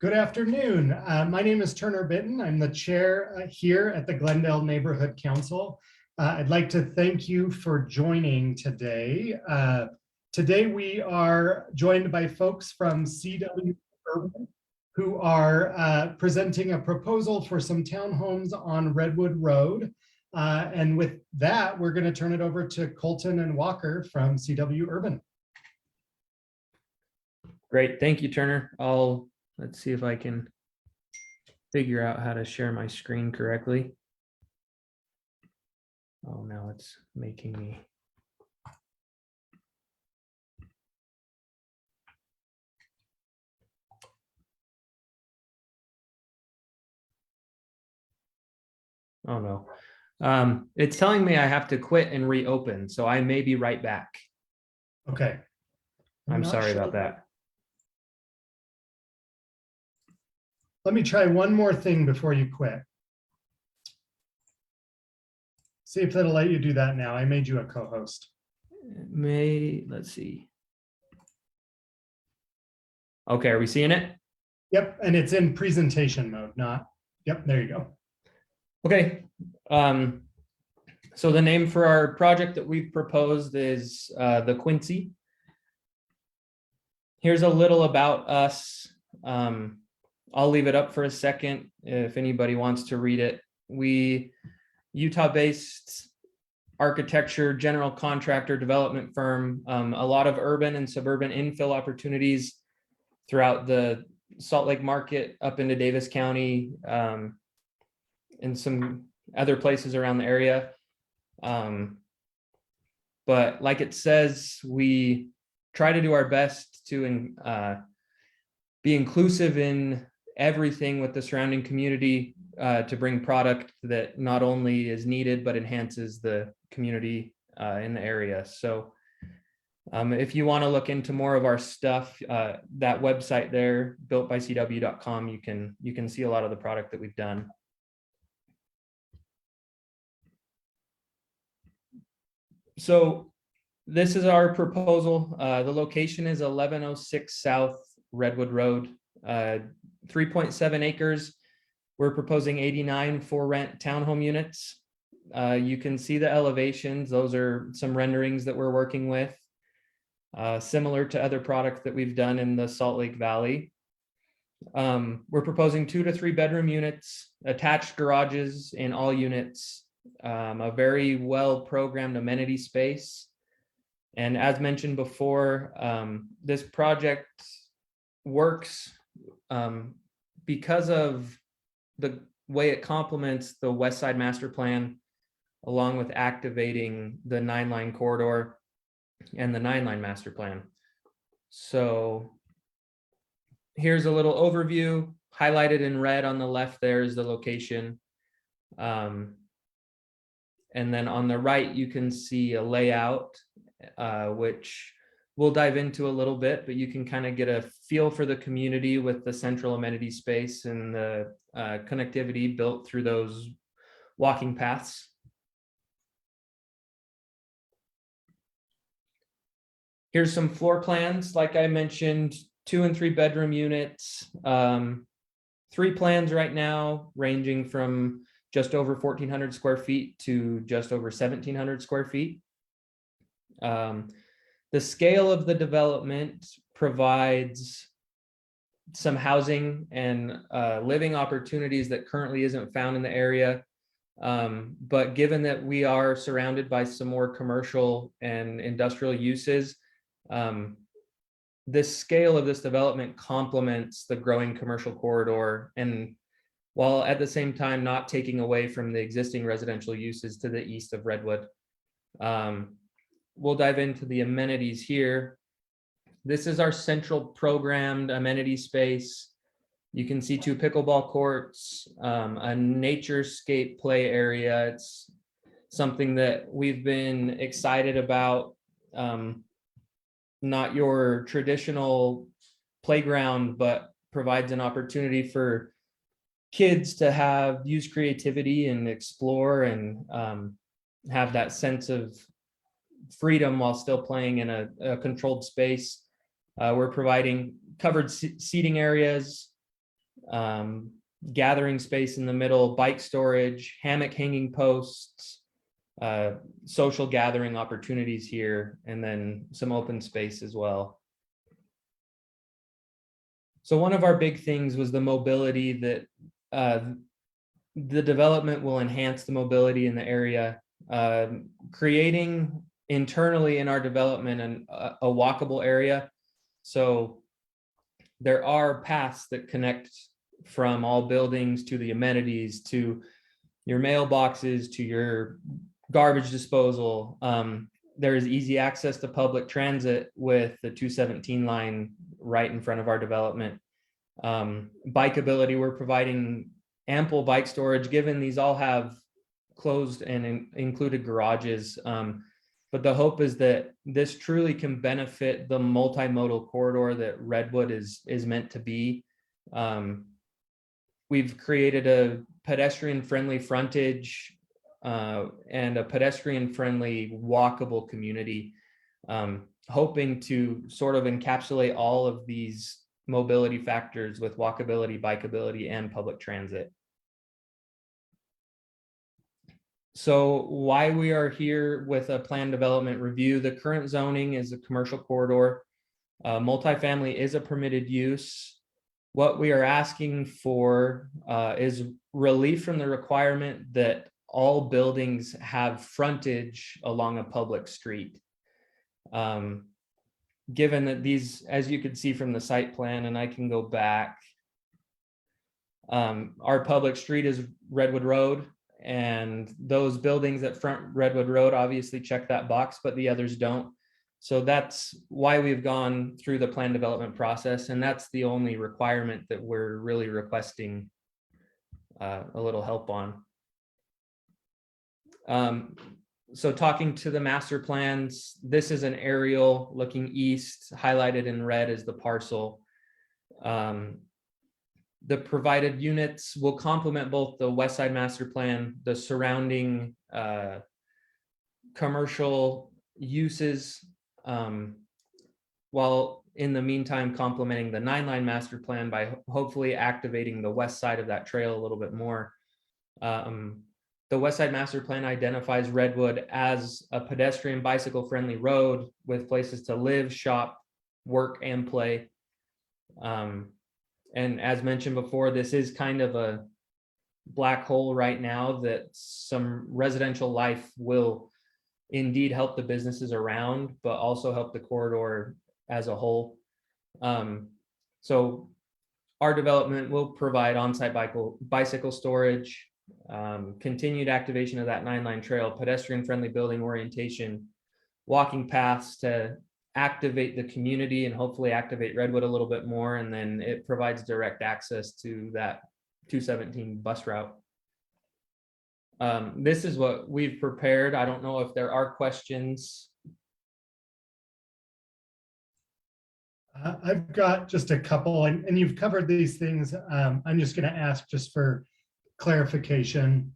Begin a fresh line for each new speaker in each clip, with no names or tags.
Good afternoon. My name is Turner Bitton. I'm the chair here at the Glendale Neighborhood Council. I'd like to thank you for joining today. Today we are joined by folks from CW Urban who are presenting a proposal for some townhomes on Redwood Road. And with that, we're going to turn it over to Colton and Walker from CW Urban.
Great, thank you, Turner. Let's see if I can figure out how to share my screen correctly. Oh, now it's making me. Oh no. It's telling me I have to quit and reopen, so I may be right back.
Okay.
I'm sorry about that.
Let me try one more thing before you quit. See if that'll let you do that now. I made you a co-host.
Let's see. Okay, are we seeing it?
Yep, and it's in presentation mode, not, yep, there you go.
Okay, so the name for our project that we've proposed is theQUINCI. Here's a little about us. I'll leave it up for a second if anybody wants to read it. We Utah-based architecture, general contractor, development firm, a lot of urban and suburban infill opportunities throughout the Salt Lake market up into Davis County, and some other places around the area. But like it says, we try to do our best to be inclusive in everything with the surrounding community, to bring product that not only is needed, but enhances the community in the area. So if you want to look into more of our stuff, that website there, builtbycw.com, you can see a lot of the product that we've done. So this is our proposal. The location is 1106 South Redwood Road, 3.7 acres. We're proposing 89 for rent townhome units. You can see the elevations. Those are some renderings that we're working with, similar to other products that we've done in the Salt Lake Valley. We're proposing 2 to 3 bedroom units, attached garages in all units, a very well programmed amenity space. And as mentioned before, this project works because of the way it complements the West Side Master Plan, along with activating the 9-line corridor and the 9-line Master Plan. So here's a little overview. Highlighted in red on the left there is the location. And then on the right, you can see a layout, which we'll dive into a little bit, but you can kind of get a feel for the community with the central amenity space and the connectivity built through those walking paths. Here's some floor plans. Like I mentioned, 2 and 3 bedroom units, 3 plans right now, ranging from just over 1,400 square feet to just over 1,700 square feet. The scale of the development provides some housing and living opportunities that currently isn't found in the area. But given that we are surrounded by some more commercial and industrial uses, this scale of this development complements the growing commercial corridor, and while at the same time not taking away from the existing residential uses to the east of Redwood. We'll dive into the amenities here. This is our central programmed amenity space. You can see 2 pickleball courts, a naturescape play area. It's something that we've been excited about. Not your traditional playground, but provides an opportunity for kids to use creativity and explore and have that sense of freedom while still playing in a controlled space. We're providing covered seating areas, gathering space in the middle, bike storage, hammock hanging posts, social gathering opportunities here, and then some open space as well. So one of our big things was the mobility, that the development will enhance the mobility in the area, creating internally in our development a walkable area. So there are paths that connect from all buildings to the amenities, to your mailboxes, to your garbage disposal. There is easy access to public transit with the 217 line right in front of our development. Bikeability, we're providing ample bike storage, given these all have closed and included garages. But the hope is that this truly can benefit the multimodal corridor that Redwood is meant to be. We've created a pedestrian-friendly frontage and a pedestrian-friendly walkable community, hoping to sort of encapsulate all of these mobility factors with walkability, bikeability, and public transit. So why we are here with a plan development review: the current zoning is a commercial corridor. Multifamily is a permitted use. What we are asking for is relief from the requirement that all buildings have frontage along a public street. Given that these, as you can see from the site plan, and I can go back, our public street is Redwood Road, and those buildings that front Redwood Road obviously check that box, but the others don't. So that's why we've gone through the plan development process, and that's the only requirement that we're really requesting a little help on. So talking to the master plans, this is an aerial looking east, highlighted in red is the parcel. The provided units will complement both the west side master plan, the surrounding commercial uses, while in the meantime complementing the 9-line master plan by hopefully activating the west side of that trail a little bit more. The West Side Master Plan identifies Redwood as a pedestrian bicycle friendly road with places to live, shop, work, and play. And as mentioned before, this is kind of a black hole right now that some residential life will indeed help the businesses around, but also help the corridor as a whole. So our development will provide on-site bicycle storage, continued activation of that 9-line trail, pedestrian-friendly building orientation, walking paths to activate the community and hopefully activate Redwood a little bit more. And then it provides direct access to that 217 bus route. This is what we've prepared. I don't know if there are questions.
I've got just a couple, and you've covered these things. I'm just going to ask just for clarification.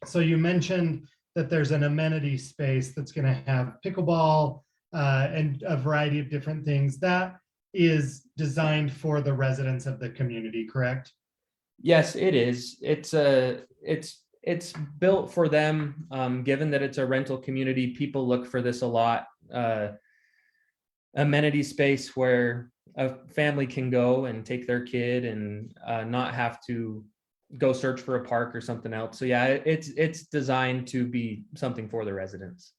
So you mentioned that there's an amenity space that's going to have pickleball and a variety of different things. That is designed for the residents of the community, correct?
Yes, it is. It's built for them. Given that it's a rental community, people look for this a lot. Amenity space where a family can go and take their kid and not have to go search for a park or something else. So yeah, it's designed to be something for the residents.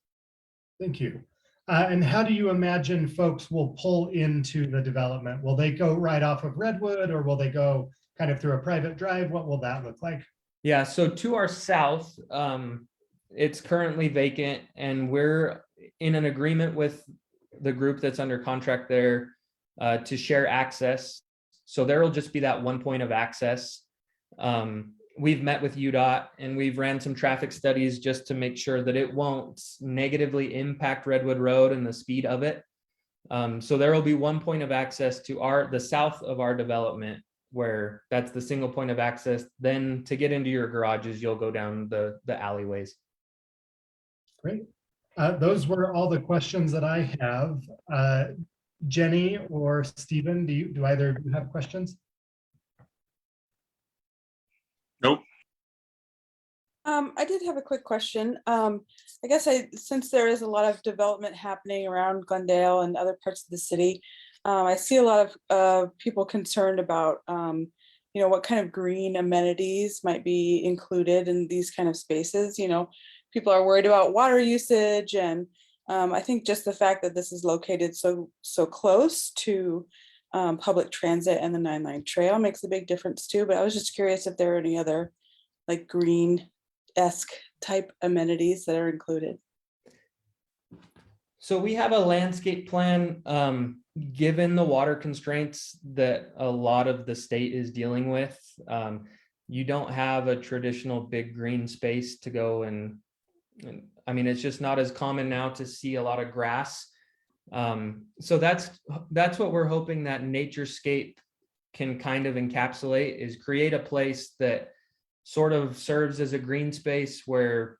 Thank you. And how do you imagine folks will pull into the development? Will they go right off of Redwood, or will they go kind of through a private drive? What will that look like?
Yeah, so to our south, it's currently vacant, and we're in an agreement with the group that's under contract there to share access. So there will just be that one point of access. We've met with UDOT and we've ran some traffic studies just to make sure that it won't negatively impact Redwood Road and the speed of it. So there will be one point of access to the south of our development, where that's the single point of access. Then to get into your garages, you'll go down the alleyways.
Great. Those were all the questions that I have. Jenny or Stephen, do either of you have questions?
Nope.
I did have a quick question. I guess since there is a lot of development happening around Glendale and other parts of the city, I see a lot of people concerned about, what kind of green amenities might be included in these kind of spaces. People are worried about water usage, and I think just the fact that this is located so close to public transit and the 9-line trail makes a big difference too. But I was just curious if there are any other like green-esque type amenities that are included.
So we have a landscape plan, given the water constraints that a lot of the state is dealing with. You don't have a traditional big green space to go and I mean, it's just not as common now to see a lot of grass. So that's what we're hoping that Naturescape can kind of encapsulate, is create a place that sort of serves as a green space where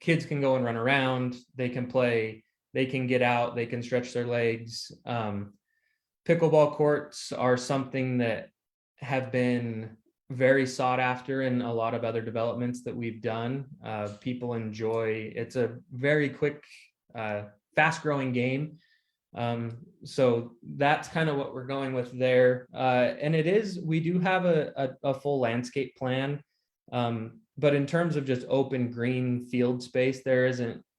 kids can go and run around, they can play, they can get out, they can stretch their legs. Pickleball courts are something that have been very sought after in a lot of other developments that we've done. People enjoy, it's a very quick, fast growing game. So that's kind of what we're going with there. And we do have a full landscape plan. But in terms of just open green field space,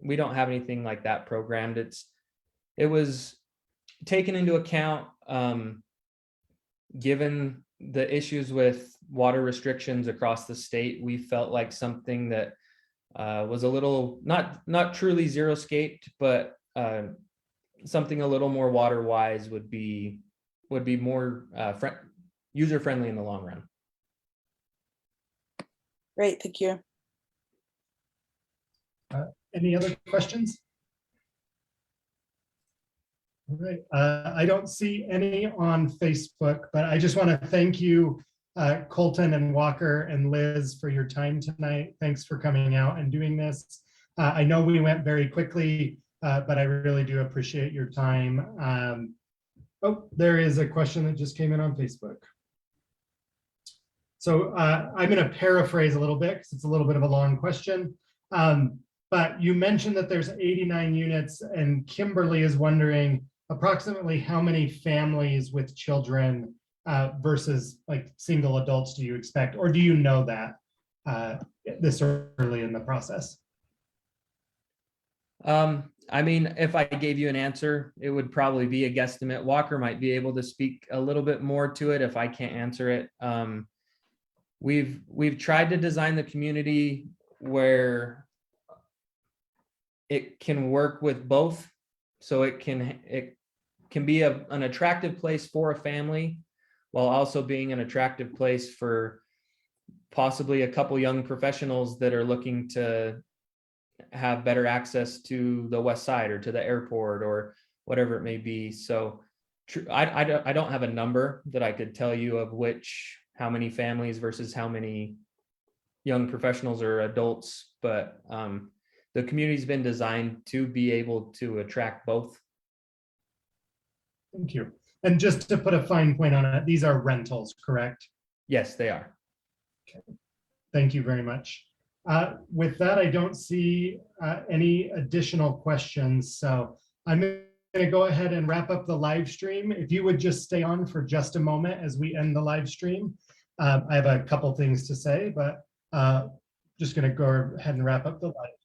we don't have anything like that programmed. It was taken into account, given the issues with water restrictions across the state. We felt like something that was a little, not truly zero-scaped, but something a little more water wise would be more user friendly in the long run.
Great, thank you.
Any other questions? All right, I don't see any on Facebook, but I just want to thank you, Colton and Walker and Liz, for your time tonight. Thanks for coming out and doing this. I know we went very quickly, but I really do appreciate your time. Oh, there is a question that just came in on Facebook. So I'm going to paraphrase a little bit because it's a little bit of a long question. But you mentioned that there's 89 units, and Kimberly is wondering approximately how many families with children versus like single adults do you expect, or do you know that this early in the process?
I mean, if I gave you an answer, it would probably be a guesstimate. Walker might be able to speak a little bit more to it if I can't answer it. We've tried to design the community where it can work with both, so it can be an attractive place for a family while also being an attractive place for possibly a couple young professionals that are looking to have better access to the west side or to the airport or whatever it may be. So I don't have a number that I could tell you of how many families versus how many young professionals or adults, but the community's been designed to be able to attract both.
Thank you. And just to put a fine point on it, these are rentals, correct?
Yes, they are.
Okay. Thank you very much. With that, I don't see any additional questions. So I'm going to go ahead and wrap up the live stream. If you would just stay on for just a moment as we end the live stream. I have a couple things to say, but just going to go ahead and wrap up the live.